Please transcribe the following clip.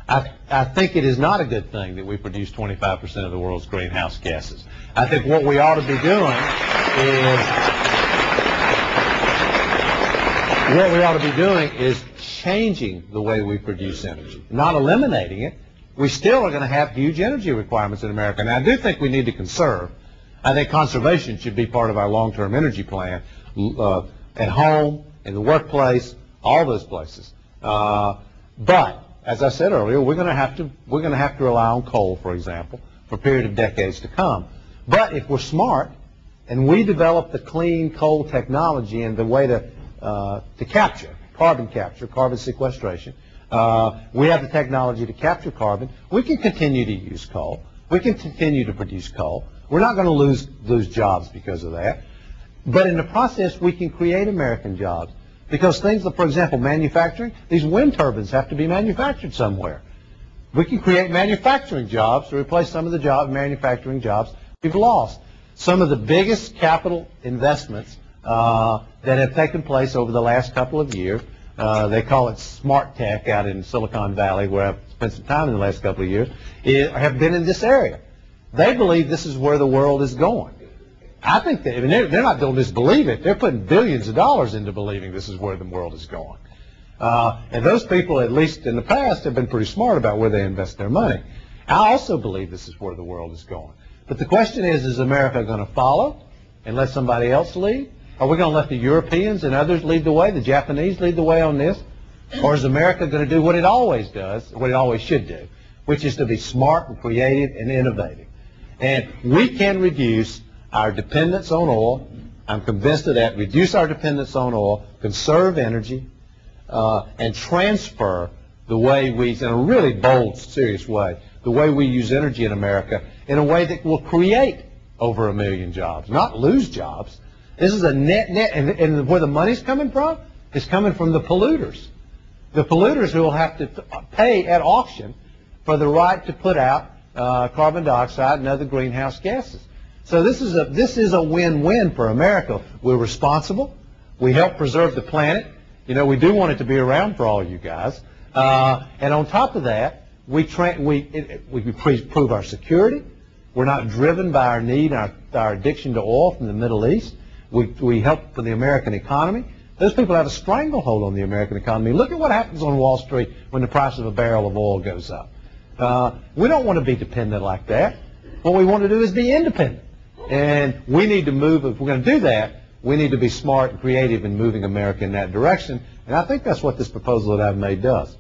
I think it is not a good thing that we produce 25% of the world's greenhouse gases. I think what we ought to be doing is changing the way we produce energy, not eliminating it. We still are going to have huge energy requirements in America. Now, I do think we need to conserve. I think conservation should be part of our long-term energy plan, at home, in the workplace, all those places. But as I said earlier, we're going to have to rely on coal, for example, for a period of decades to come. But if we're smart and we develop the clean coal technology and the way to capture carbon sequestration, we have the technology to capture carbon. We can continue to use coal. We can continue to produce coal. We're not going to lose jobs because of that. But in the process, we can create American jobs. Because things like, for example, manufacturing, these wind turbines have to be manufactured somewhere. We can create manufacturing jobs to replace some of the manufacturing jobs we've lost. Some of the biggest capital investments that have taken place over the last couple of years, they call it smart tech out in Silicon Valley, where I've spent some time in the last couple of years, have been in this area. They believe this is where the world is going. I think that, I mean, they're not going to just believe it. They're putting billions of dollars into believing this is where the world is going. And those people, at least in the past, have been pretty smart about where they invest their money. I also believe this is where the world is going. But the question is America going to follow and let somebody else lead? Are we going to let the Europeans and others lead the way, the Japanese lead the way on this? Or is America going to do what it always does, what it always should do, which is to be smart and creative and innovative? And we can reduce our dependence on oil. I'm convinced of that. Reduce our dependence on oil, conserve energy, and transfer the way we, in a really bold, serious way, the way we use energy in America in a way that will create over 1 million jobs, not lose jobs. This is a net, and where the money's coming from is coming from the polluters. The polluters who will have to pay at auction for the right to put out carbon dioxide and other greenhouse gases. So this is a win-win for America. We're responsible. We help preserve the planet. You know, we do want it to be around for all you guys. And on top of that, we prove our security. We're not driven by our need, our addiction to oil from the Middle East. We help for the American economy. Those people have a stranglehold on the American economy. Look at what happens on Wall Street when the price of a barrel of oil goes up. We don't want to be dependent like that. What we want to do is be independent. And we need to move, if we're going to do that, we need to be smart and creative in moving America in that direction. And I think that's what this proposal that I've made does.